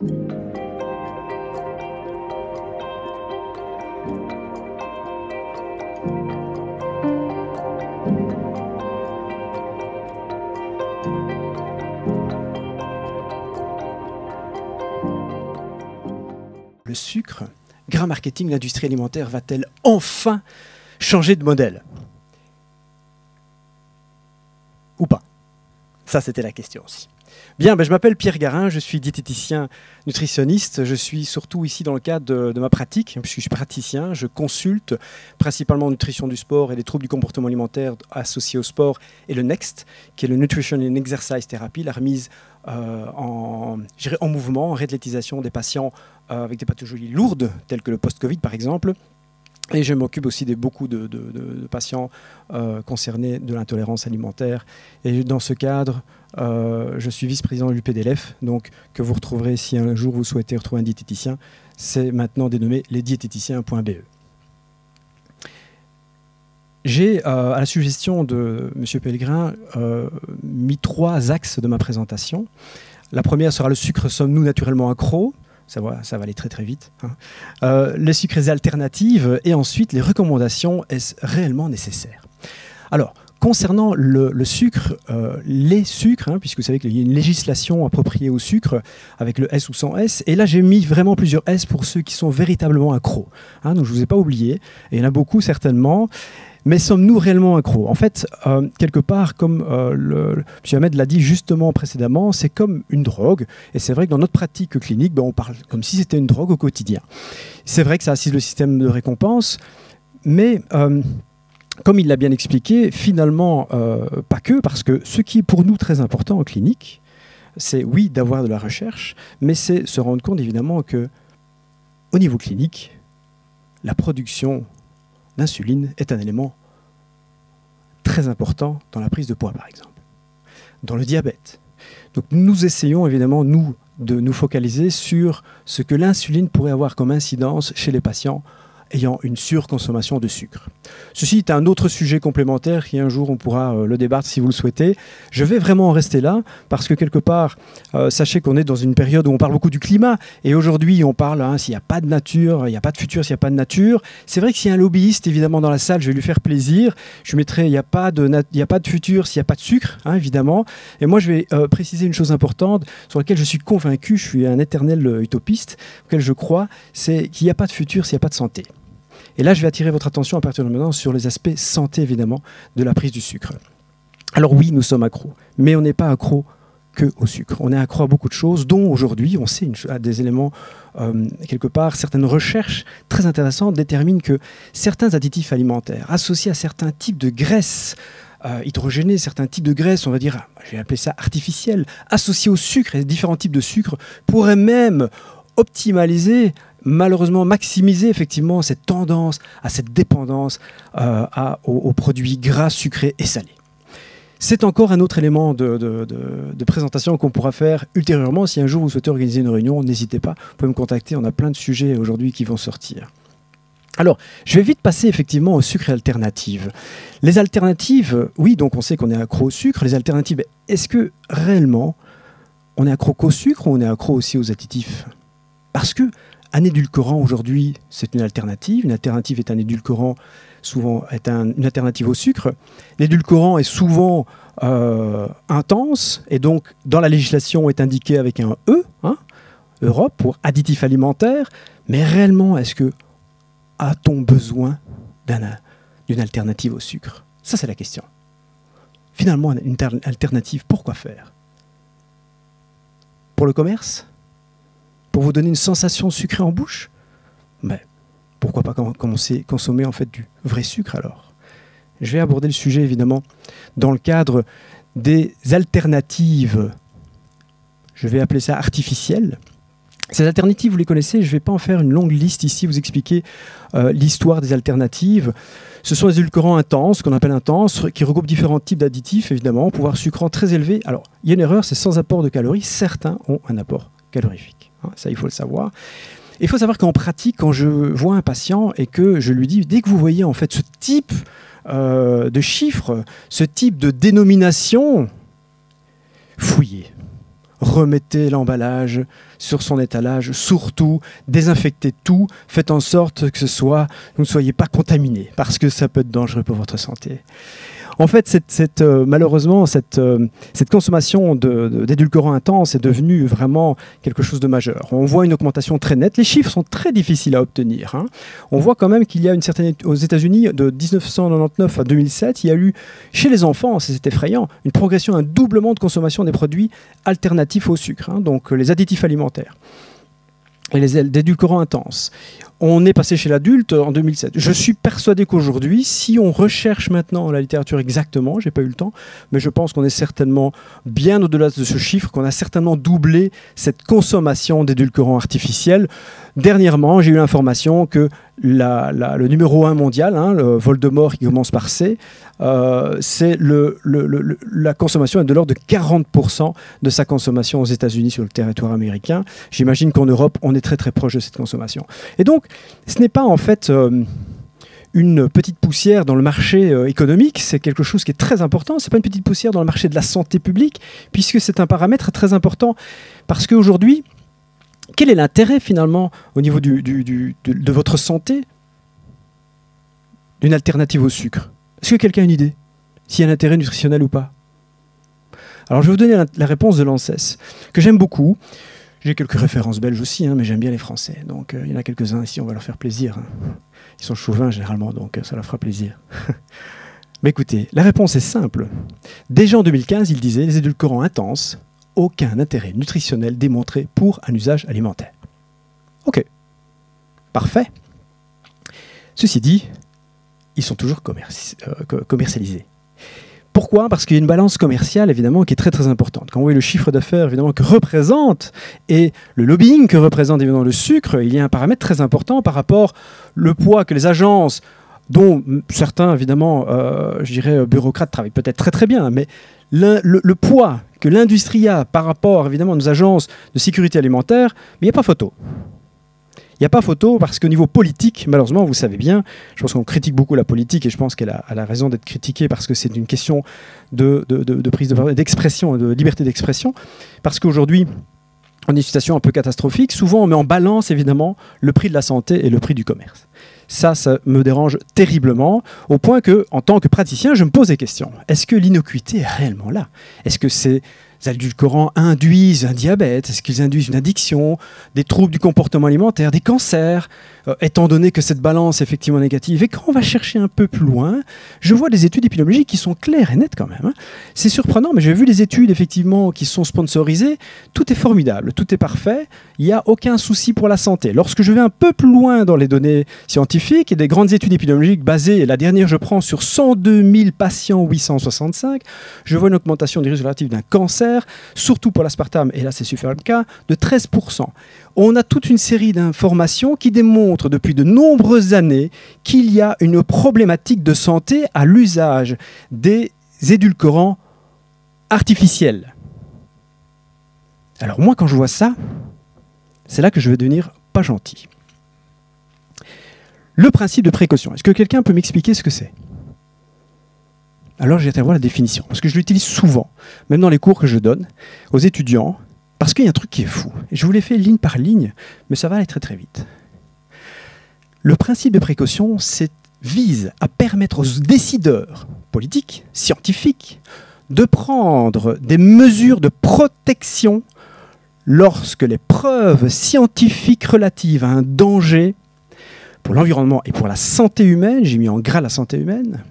Le sucre, Grain Marketing, l'industrie alimentaire va-t-elle enfin changer de modèle? Ou pas? Ça, c'était la question aussi. Bien, je m'appelle Pierre Garin, je suis diététicien nutritionniste. Je suis surtout ici dans le cadre de ma pratique, puisque je suis praticien. Je consulte principalement en nutrition du sport et les troubles du comportement alimentaire associés au sport, et le NEXT, qui est le Nutrition and Exercise Therapy, la remise en mouvement, en réathlétisation des patients avec des pathologies lourdes, telles que le post-Covid par exemple. Et je m'occupe aussi de beaucoup de patients concernés de l'intolérance alimentaire. Et dans ce cadre, je suis vice-président de l'UPDLF, donc que vous retrouverez si un jour vous souhaitez retrouver un diététicien. C'est maintenant dénommé lesdiététiciens.be. J'ai, à la suggestion de M. Pellegrin, mis 3 axes de ma présentation. La première sera le sucre, sommes-nous naturellement accros? Ça va aller très très vite. Les sucres et les alternatives, et ensuite les recommandations, est-ce réellement nécessaire? Alors, concernant le sucre, les sucres, puisque vous savez qu'il y a une législation appropriée au sucre, avec le S ou sans S, et là j'ai mis vraiment plusieurs S pour ceux qui sont véritablement accros. Donc je ne vous ai pas oublié, et il y en a beaucoup certainement. Mais sommes-nous réellement accros? En fait, quelque part, comme M. Ahmed l'a dit justement précédemment, c'est comme une drogue. Et c'est vrai que dans notre pratique clinique, on parle comme si c'était une drogue au quotidien. C'est vrai que ça assiste le système de récompense, mais comme il l'a bien expliqué, finalement, pas que, parce que ce qui est pour nous très important en clinique, c'est oui d'avoir de la recherche, mais c'est se rendre compte évidemment que au niveau clinique, la production l'insuline est un élément très important dans la prise de poids, par exemple, dans le diabète. Donc nous essayons évidemment, nous, de nous focaliser sur ce que l'insuline pourrait avoir comme incidence chez les patients ayant une surconsommation de sucre. Ceci est un autre sujet complémentaire qui un jour on pourra le débattre si vous le souhaitez. Je vais vraiment en rester là parce que quelque part, sachez qu'on est dans une période où on parle beaucoup du climat et aujourd'hui on parle s'il n'y a pas de nature, il n'y a pas de futur s'il n'y a pas de nature. C'est vrai que s'il y a un lobbyiste évidemment dans la salle, je vais lui faire plaisir. Je mettrai il n'y a pas de futur s'il n'y a pas de sucre, évidemment. Et moi je vais préciser une chose importante sur laquelle je suis convaincu, je suis un éternel utopiste, auquel je crois, c'est qu'il n'y a pas de futur s'il n'y a pas de santé. Et là, je vais attirer votre attention à partir de maintenant sur les aspects santé, évidemment, de la prise du sucre. Alors oui, nous sommes accros, mais on n'est pas accros qu'au sucre. On est accro à beaucoup de choses, dont aujourd'hui, on sait des éléments, quelque part, certaines recherches très intéressantes déterminent que certains additifs alimentaires associés à certains types de graisses hydrogénées, certains types de graisses, on va dire, je vais appeler ça artificielles, associés au sucre et différents types de sucre, pourraient même optimaliser, malheureusement maximiser effectivement cette tendance à cette dépendance aux produits gras, sucrés et salés. C'est encore un autre élément de présentation qu'on pourra faire ultérieurement. Si un jour vous souhaitez organiser une réunion, n'hésitez pas, vous pouvez me contacter, on a plein de sujets aujourd'hui qui vont sortir. Alors, je vais vite passer effectivement aux sucres et alternatives. Les alternatives, oui, donc on sait qu'on est accro au sucre. Les alternatives, est-ce que réellement on est accro qu'au sucre ou on est accro aussi aux additifs? Parce que un édulcorant aujourd'hui, c'est une alternative. Une alternative est un édulcorant, souvent est une alternative au sucre. L'édulcorant est souvent intense et donc dans la législation est indiqué avec un E, Europe pour additif alimentaire. Mais réellement, est-ce que a-t-on besoin d'une alternative au sucre? Ça, c'est la question. Finalement, une alternative, pourquoi faire? Pour le commerce? Pour vous donner une sensation sucrée en bouche? Mais pourquoi pas consommer en fait du vrai sucre alors? Je vais aborder le sujet évidemment dans le cadre des alternatives, je vais appeler ça artificielles. Ces alternatives, vous les connaissez, je ne vais pas en faire une longue liste ici, vous expliquer l'histoire des alternatives. Ce sont les édulcorants intenses, qu'on appelle intenses, qui regroupent différents types d'additifs, évidemment, pouvoir sucrant très élevé. Alors, il y a une erreur, c'est sans apport de calories. Certains ont un apport calorifique. Ça, il faut le savoir. Il faut savoir qu'en pratique, quand je vois un patient et que je lui dis, dès que vous voyez en fait ce type de chiffres, ce type de dénomination, fouillez. remettez l'emballage sur son étalage, surtout désinfectez tout, faites en sorte que vous ne soyez pas contaminé, parce que ça peut être dangereux pour votre santé. En fait, malheureusement, cette consommation d'édulcorants intenses est devenue vraiment quelque chose de majeur. On voit une augmentation très nette. Les chiffres sont très difficiles à obtenir, hein. On voit quand même qu'il y a une certaine... Aux États-Unis, de 1999 à 2007, il y a eu, chez les enfants, c'est effrayant, une progression, un doublement de consommation des produits alternatifs au sucre, hein, donc les additifs alimentaires et les édulcorants intenses. On est passé chez l'adulte en 2007. Je suis persuadé qu'aujourd'hui, si on recherche maintenant la littérature exactement, j'ai pas eu le temps, mais je pense qu'on est certainement bien au-delà de ce chiffre, qu'on a certainement doublé cette consommation d'édulcorants artificiels. Dernièrement, j'ai eu l'information que le numéro 1 mondial, hein, le Voldemort qui commence par C, c'est la consommation est de l'ordre de 40% de sa consommation aux États-Unis sur le territoire américain. J'imagine qu'en Europe, on est très très proche de cette consommation. Et donc, ce n'est pas en fait une petite poussière dans le marché économique, c'est quelque chose qui est très important. Ce n'est pas une petite poussière dans le marché de la santé publique, puisque c'est un paramètre très important. Parce qu'aujourd'hui, quel est l'intérêt finalement au niveau de votre santé d'une alternative au sucre? Est-ce que quelqu'un a une idée s'il y a un intérêt nutritionnel ou pas? Alors je vais vous donner la réponse de l'ANSES, que j'aime beaucoup. J'ai quelques références belges aussi, hein, mais j'aime bien les Français. Donc il y en a quelques-uns ici, on va leur faire plaisir. Ils sont chauvins généralement, donc ça leur fera plaisir. Mais écoutez, la réponse est simple. Déjà en 2015, il disait « Les édulcorants intenses, aucun intérêt nutritionnel démontré pour un usage alimentaire. » Ok, parfait. Ceci dit, ils sont toujours commercialisés. Pourquoi? Parce qu'il y a une balance commerciale, évidemment, qui est très très importante. Quand on voit le chiffre d'affaires, évidemment, que représente, et le lobbying que représente, évidemment, le sucre, il y a un paramètre très important par rapport au poids que les agences, dont certains, évidemment, je dirais, bureaucrates travaillent peut-être très très bien, mais le poids que l'industrie a par rapport, évidemment, à nos agences de sécurité alimentaire, mais il n'y a pas photo. Il n'y a pas photo parce qu'au niveau politique, malheureusement, vous savez bien, je pense qu'on critique beaucoup la politique et je pense qu'elle a raison d'être critiquée parce que c'est une question de prise de parole, d'expression, de liberté d'expression. Parce qu'aujourd'hui, on est dans une situation un peu catastrophique. Souvent, on met en balance, évidemment, le prix de la santé et le prix du commerce. Ça me dérange terriblement, au point que, en tant que praticien, je me pose des questions. Est-ce que l'innocuité est réellement là? Est-ce que ces édulcorants induisent un diabète? Est-ce qu'ils induisent une addiction, des troubles du comportement alimentaire, des cancers, étant donné que cette balance est effectivement négative? Et quand on va chercher un peu plus loin, je vois des études épidémiologiques qui sont claires et nettes quand même, hein. C'est surprenant, mais j'ai vu des études effectivement qui sont sponsorisées. Tout est formidable, tout est parfait. Il n'y a aucun souci pour la santé. Lorsque je vais un peu plus loin dans les données scientifiques et des grandes études épidémiologiques basées, la dernière je prends sur 102 000 patients 865, je vois une augmentation des risques relatifs d'un cancer, surtout pour l'aspartame, et là c'est super le cas, de 13%. On a toute une série d'informations qui démontrent depuis de nombreuses années qu'il y a une problématique de santé à l'usage des édulcorants artificiels. Alors moi, quand je vois ça, c'est là que je vais devenir pas gentil. Le principe de précaution, est-ce que quelqu'un peut m'expliquer ce que c'est? Alors j'ai été voir la définition, parce que je l'utilise souvent, même dans les cours que je donne aux étudiants, parce qu'il y a un truc qui est fou. Et je vous l'ai fait ligne par ligne, mais ça va aller très très vite. Le principe de précaution vise à permettre aux décideurs politiques, scientifiques, de prendre des mesures de protection lorsque les preuves scientifiques relatives à un danger pour l'environnement et pour la santé humaine, j'ai mis en gras la santé humaine,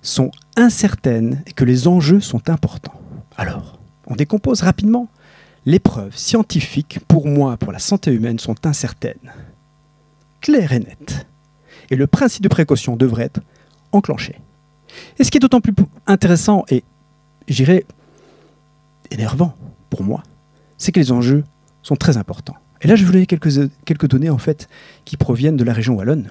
sont incertaines et que les enjeux sont importants. Alors, on décompose rapidement. Les preuves scientifiques, pour moi, pour la santé humaine, sont incertaines, claires et nettes. Et le principe de précaution devrait être enclenché. Et ce qui est d'autant plus intéressant et, je dirais, énervant pour moi, c'est que les enjeux sont très importants. Et là, je voulais quelques données, en fait, qui proviennent de la région wallonne,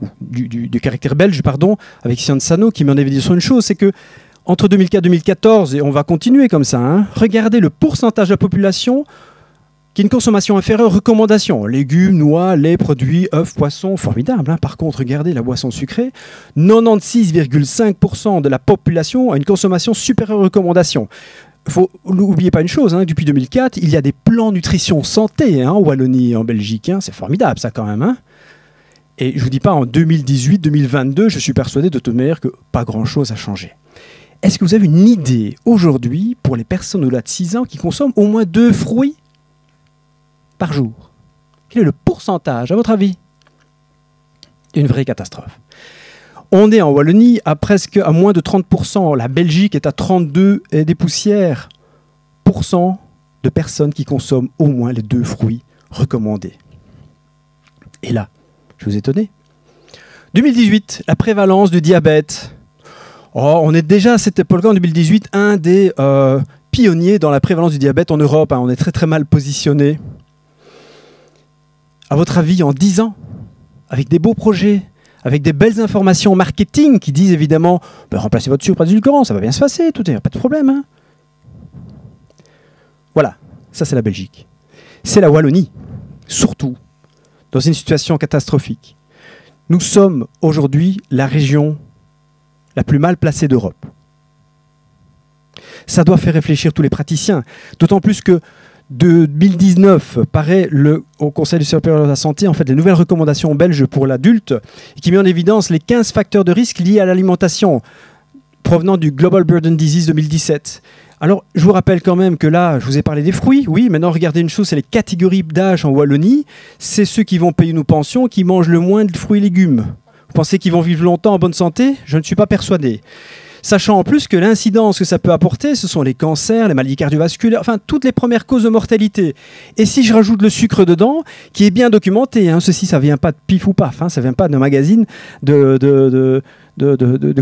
ou du caractère belge, pardon, avec Sciences Sano, qui m'en avait dit sur une chose, c'est que entre 2004 et 2014, et on va continuer comme ça, hein, regardez le pourcentage de la population qui a une consommation inférieure aux recommandations. Légumes, noix, lait, produits, œufs, poissons, formidable. Hein. Par contre, regardez la boisson sucrée, 96,5% de la population a une consommation supérieure aux recommandations. n'oubliez pas une chose, hein, depuis 2004, il y a des plans nutrition santé en Wallonie et en Belgique. Hein, c'est formidable ça quand même. Hein. Et je ne vous dis pas en 2018, 2022, je suis persuadé de toute manière que pas grand-chose a changé. Est-ce que vous avez une idée aujourd'hui pour les personnes au-delà de 6 ans qui consomment au moins 2 fruits par jour? Quel est le pourcentage, à votre avis? Une vraie catastrophe. On est en Wallonie à moins de 30%. La Belgique est à 32 et des poussières % de personnes qui consomment au moins les 2 fruits recommandés. Et là, je vous ai étonné. 2018, la prévalence du diabète. Oh, on est déjà à cette époque-là, en 2018, un des pionniers dans la prévalence du diabète en Europe. Hein. On est très très mal positionné. À votre avis, en 10 ans, avec des beaux projets, avec des belles informations marketing qui disent évidemment remplacez votre sucre par du édulcorant, ça va bien se passer, tout est pas de problème. Hein. Voilà, ça c'est la Belgique. C'est la Wallonie, surtout, dans une situation catastrophique. Nous sommes aujourd'hui la région la plus mal placée d'Europe. Ça doit faire réfléchir tous les praticiens, d'autant plus que de 2019 paraît au Conseil supérieur de la santé en fait les nouvelles recommandations belges pour l'adulte qui met en évidence les 15 facteurs de risque liés à l'alimentation provenant du Global Burden Disease 2017. Alors, je vous rappelle quand même que là, je vous ai parlé des fruits. Oui, maintenant, regardez une chose, c'est les catégories d'âge en Wallonie. C'est ceux qui vont payer nos pensions, qui mangent le moins de fruits et légumes. Vous pensez qu'ils vont vivre longtemps en bonne santé? Je ne suis pas persuadé. Sachant en plus que l'incidence que ça peut apporter, ce sont les cancers, les maladies cardiovasculaires, enfin, toutes les premières causes de mortalité. Et si je rajoute le sucre dedans, qui est bien documenté, hein, ceci, ça ne vient pas de pif ou paf, hein, ça ne vient pas d'un magazine de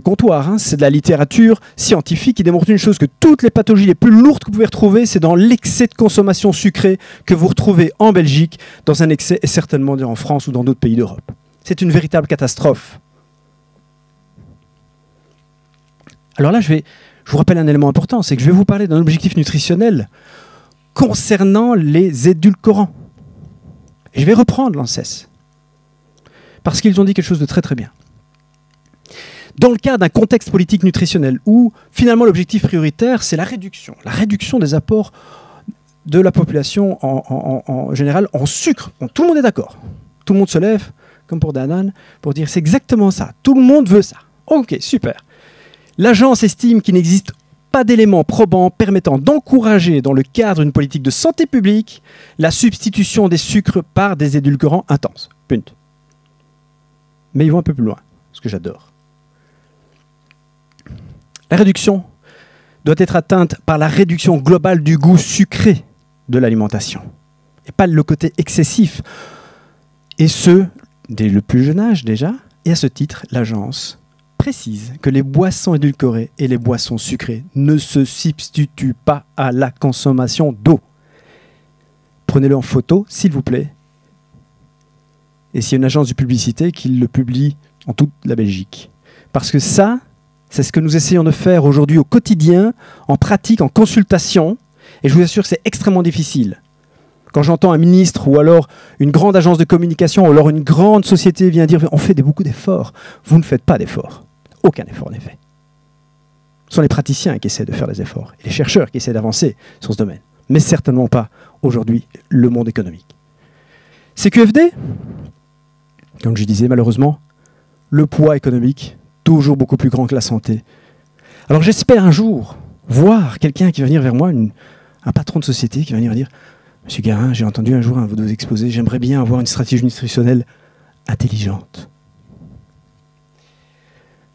comptoir. Hein. C'est de la littérature scientifique qui démontre une chose, que toutes les pathologies les plus lourdes que vous pouvez retrouver, c'est dans l'excès de consommation sucrée que vous retrouvez en Belgique, dans un excès et certainement en France ou dans d'autres pays d'Europe. C'est une véritable catastrophe. Alors là, je vous rappelle un élément important, c'est que je vais vous parler d'un objectif nutritionnel concernant les édulcorants. Et je vais reprendre l'ANSES, parce qu'ils ont dit quelque chose de très très bien. Dans le cadre d'un contexte politique nutritionnel où finalement l'objectif prioritaire, c'est la réduction des apports de la population en général en sucre. Bon, tout le monde est d'accord. Tout le monde se lève, comme pour Danone, pour dire c'est exactement ça. Tout le monde veut ça. Ok, super. L'agence estime qu'il n'existe pas d'éléments probants permettant d'encourager, dans le cadre d'une politique de santé publique, la substitution des sucres par des édulcorants intenses. Punt. Mais ils vont un peu plus loin, ce que j'adore. La réduction doit être atteinte par la réduction globale du goût sucré de l'alimentation, et pas le côté excessif. Et ce, dès le plus jeune âge déjà, et à ce titre, l'agence précise que les boissons édulcorées et les boissons sucrées ne se substituent pas à la consommation d'eau. Prenez-le en photo, s'il vous plaît. Et s'il y a une agence de publicité, qu'il le publie en toute la Belgique. Parce que ça, c'est ce que nous essayons de faire aujourd'hui au quotidien, en pratique, en consultation. Et je vous assure que c'est extrêmement difficile. Quand j'entends un ministre ou alors une grande agence de communication ou alors une grande société vient dire « on fait beaucoup d'efforts », vous ne faites pas d'efforts. Aucun effort n'est fait. Ce sont les praticiens qui essaient de faire des efforts et les chercheurs qui essaient d'avancer sur ce domaine. Mais certainement pas aujourd'hui le monde économique. CQFD, comme je disais malheureusement, le poids économique toujours beaucoup plus grand que la santé. Alors j'espère un jour voir quelqu'un qui va venir vers moi, un patron de société qui va venir dire « Monsieur Garin, j'ai entendu un jour un de vos exposés, j'aimerais bien avoir une stratégie nutritionnelle intelligente. »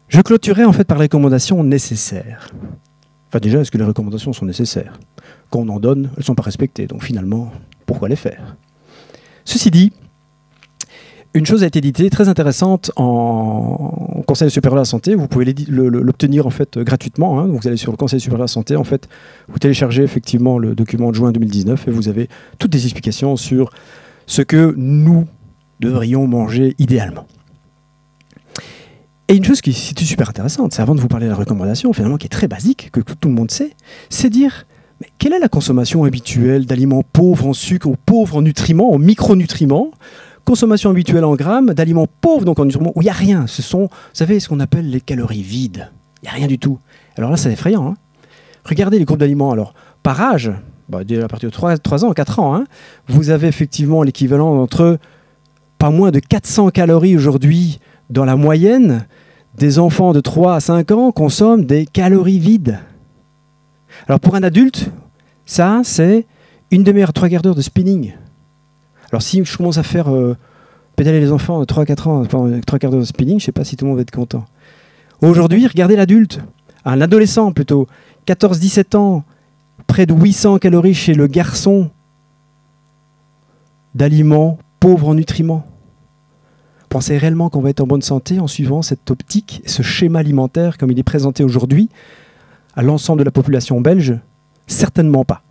Je clôturerai en fait par les recommandations nécessaires. Enfin déjà, est-ce que les recommandations sont nécessaires? Quand on en donne, elles ne sont pas respectées. Donc finalement, pourquoi les faire? Ceci dit, une chose a été éditée très intéressante au Conseil supérieur de la santé. Vous pouvez l'obtenir en fait gratuitement. Hein. Donc vous allez sur le Conseil supérieur de la santé. En fait, vous téléchargez effectivement le document de juin 2019 et vous avez toutes les explications sur ce que nous devrions manger idéalement. Et une chose qui est super intéressante, c'est avant de vous parler de la recommandation, finalement, qui est très basique, que tout le monde sait, c'est dire mais quelle est la consommation habituelle d'aliments pauvres en sucre ou pauvres en nutriments, en micronutriments, consommation habituelle en grammes, d'aliments pauvres donc en nutriments, où il n'y a rien. Ce sont, vous savez, ce qu'on appelle les calories vides. Il n'y a rien du tout. Alors là, c'est effrayant. Hein. Regardez les groupes d'aliments. Alors, par âge, dès à partir de 3 ans, 4 ans, hein, vous avez effectivement l'équivalent d'entre pas moins de 400 calories aujourd'hui dans la moyenne. Des enfants de 3 à 5 ans consomment des calories vides. Alors pour un adulte, ça c'est une demi-heure, 3 quarts d'heure de spinning. Alors si je commence à faire pédaler les enfants de 3 à 4 ans pendant 3 quarts d'heure de spinning, je ne sais pas si tout le monde va être content. Aujourd'hui, regardez l'adulte, un adolescent plutôt, 14-17 ans, près de 800 calories chez le garçon d'aliments pauvres en nutriments. Pensez réellement qu'on va être en bonne santé en suivant cette optique, ce schéma alimentaire comme il est présenté aujourd'hui à l'ensemble de la population belge? Certainement pas.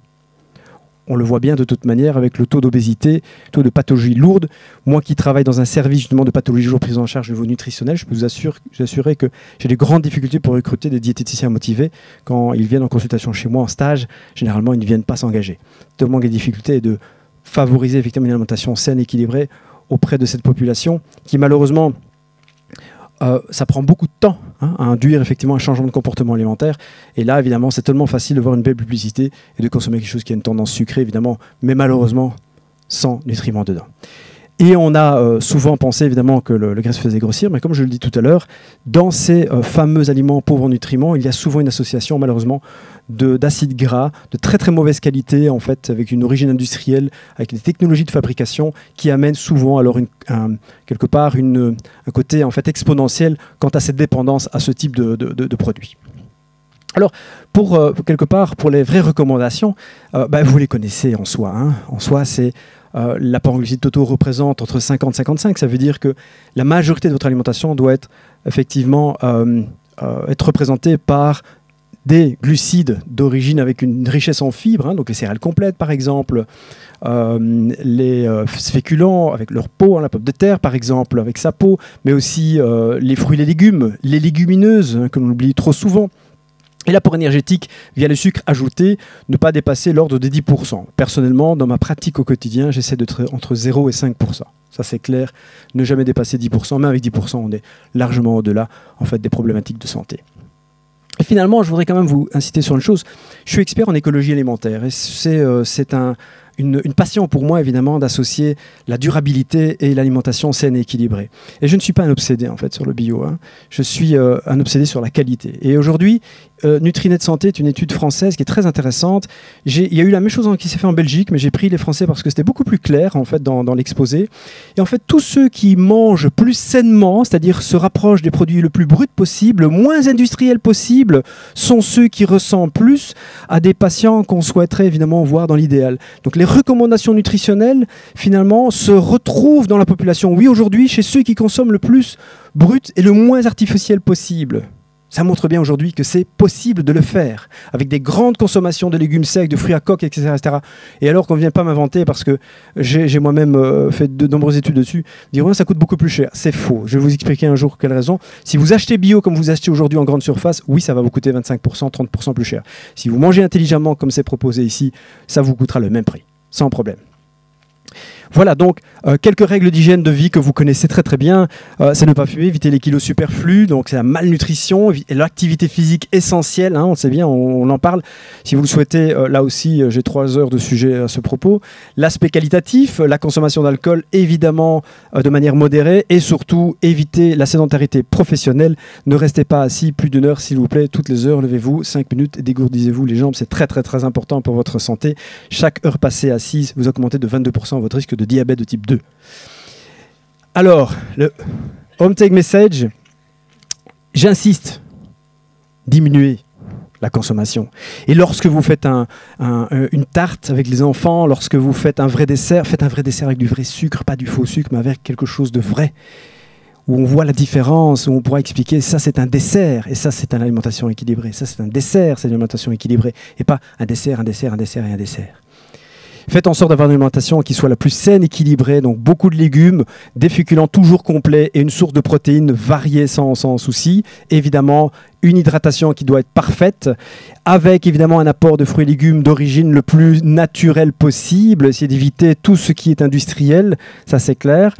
On le voit bien de toute manière avec le taux d'obésité, taux de pathologie lourde. Moi qui travaille dans un service justement de pathologie lourde prise en charge au niveau nutritionnel, je peux vous assurer que j'ai des grandes difficultés pour recruter des diététiciens motivés. Quand ils viennent en consultation chez moi en stage, généralement ils ne viennent pas s'engager. Tellement les difficultés est de favoriser effectivement une alimentation saine, équilibrée auprès de cette population qui malheureusement ça prend beaucoup de temps à induire effectivement un changement de comportement alimentaire. Et là, évidemment, c'est tellement facile de voir une belle publicité et de consommer quelque chose qui a une tendance sucrée, évidemment, mais malheureusement sans nutriments dedans. Et on a souvent pensé évidemment que le graisse faisait grossir, mais comme je le dis tout à l'heure, dans ces fameux aliments pauvres en nutriments, il y a souvent une association malheureusement d'acides gras de très très mauvaise qualité, en fait, avec une origine industrielle, avec des technologies de fabrication qui amènent souvent alors quelque part un côté en fait exponentiel quant à cette dépendance à ce type de produits. Alors, quelque part, pour les vraies recommandations, vous les connaissez en soi. Hein. En soi, c'est l'apport en glucides totaux représente entre 50 et 55. Ça veut dire que la majorité de votre alimentation doit être effectivement être représentée par des glucides d'origine avec une richesse en fibres, hein, donc les céréales complètes par exemple, les féculents avec leur peau, hein, la pomme de terre par exemple avec sa peau, mais aussi les fruits et les légumes, les légumineuses, hein, que l'on oublie trop souvent. Et l'apport énergétique via le sucre ajouté, ne pas dépasser l'ordre des 10%. Personnellement, dans ma pratique au quotidien, j'essaie d'être entre 0 et 5%. Ça c'est clair, ne jamais dépasser 10%, mais avec 10%, on est largement au-delà en fait, des problématiques de santé. Et finalement, je voudrais quand même vous inciter sur une chose. Je suis expert en écologie alimentaire et c'est une passion pour moi, évidemment, d'associer la durabilité et l'alimentation saine et équilibrée. Et je ne suis pas un obsédé, en fait, sur le bio. Hein. Je suis un obsédé sur la qualité. Et aujourd'hui, Nutrinet Santé est une étude française qui est très intéressante. Il y a eu la même chose qui s'est fait en Belgique, mais j'ai pris les Français parce que c'était beaucoup plus clair, en fait, dans l'exposé. Et en fait, tous ceux qui mangent plus sainement, c'est-à-dire se rapprochent des produits le plus bruts possible, le moins industriels possible, sont ceux qui ressemblent plus à des patients qu'on souhaiterait, évidemment, voir dans l'idéal. Donc, les recommandations nutritionnelles, finalement, se retrouvent dans la population. Oui, aujourd'hui, chez ceux qui consomment le plus brut et le moins artificiel possible. Ça montre bien aujourd'hui que c'est possible de le faire, avec des grandes consommations de légumes secs, de fruits à coque, etc. etc. Et alors qu'on ne vient pas m'inventer, parce que j'ai moi-même fait de nombreuses études dessus, dire ça coûte beaucoup plus cher. C'est faux. Je vais vous expliquer un jour quelle raison. Si vous achetez bio comme vous achetez aujourd'hui en grande surface, oui, ça va vous coûter 25%, 30% plus cher. Si vous mangez intelligemment comme c'est proposé ici, ça vous coûtera le même prix. Sans problème. Voilà donc quelques règles d'hygiène de vie que vous connaissez très très bien. C'est ne pas fumer, éviter les kilos superflus, donc c'est la malnutrition, l'activité physique essentielle, hein, on le sait bien, on en parle. Si vous le souhaitez, là aussi j'ai 3 heures de sujet à ce propos. L'aspect qualitatif, la consommation d'alcool évidemment de manière modérée et surtout éviter la sédentarité professionnelle. Ne restez pas assis plus d'1 heure s'il vous plaît, toutes les heures, levez-vous 5 minutes et dégourdissez-vous les jambes, c'est très très très important pour votre santé. Chaque heure passée assise, vous augmentez de 22% votre risque de diabète de type 2. Alors, le home take message, j'insiste, diminuez la consommation. Et lorsque vous faites une tarte avec les enfants, lorsque vous faites un vrai dessert, faites un vrai dessert avec du vrai sucre, pas du faux sucre, mais avec quelque chose de vrai, où on voit la différence, où on pourra expliquer ça c'est un dessert, et ça c'est une alimentation équilibrée, ça c'est un dessert, c'est une alimentation équilibrée, et pas un dessert, un dessert, un dessert et un dessert. Faites en sorte d'avoir une alimentation qui soit la plus saine, équilibrée, donc beaucoup de légumes, des féculents toujours complets et une source de protéines variée sans souci. Évidemment, une hydratation qui doit être parfaite, avec évidemment un apport de fruits et légumes d'origine le plus naturel possible, essayer d'éviter tout ce qui est industriel, ça c'est clair,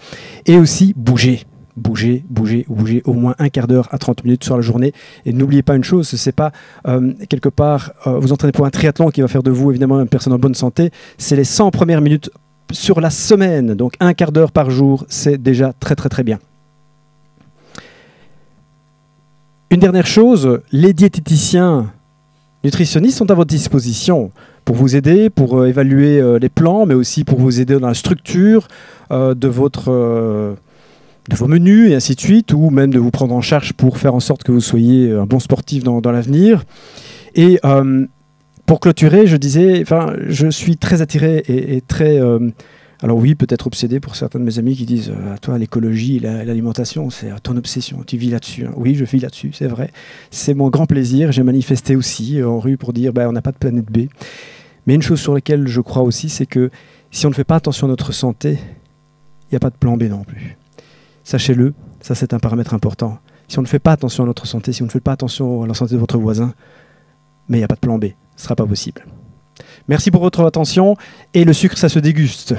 et aussi bouger. bougez, bougez, bougez au moins un quart d'heure à 30 minutes sur la journée. Et n'oubliez pas une chose, ce n'est pas quelque part vous entraînez pour un triathlon qui va faire de vous évidemment une personne en bonne santé, c'est les 100 premières minutes sur la semaine. Donc un quart d'heure par jour, c'est déjà très très très bien. Une dernière chose, les diététiciens nutritionnistes sont à votre disposition pour vous aider, pour évaluer les plans, mais aussi pour vous aider dans la structure de vos menus et ainsi de suite, ou même de vous prendre en charge pour faire en sorte que vous soyez un bon sportif dans l'avenir. Et pour clôturer, je disais, je suis très attiré et très... alors oui, peut-être obsédé pour certains de mes amis qui disent toi, l'écologie et l'alimentation, c'est ton obsession, tu vis là-dessus. Hein. Oui, je vis là-dessus, c'est vrai. C'est mon grand plaisir. J'ai manifesté aussi en rue pour dire on n'a pas de planète B. Mais une chose sur laquelle je crois aussi, c'est que si on ne fait pas attention à notre santé, il n'y a pas de plan B non plus. Sachez-le, ça c'est un paramètre important. Si on ne fait pas attention à notre santé, si on ne fait pas attention à la santé de votre voisin, mais il n'y a pas de plan B, ce ne sera pas possible. Merci pour votre attention et le sucre, ça se déguste.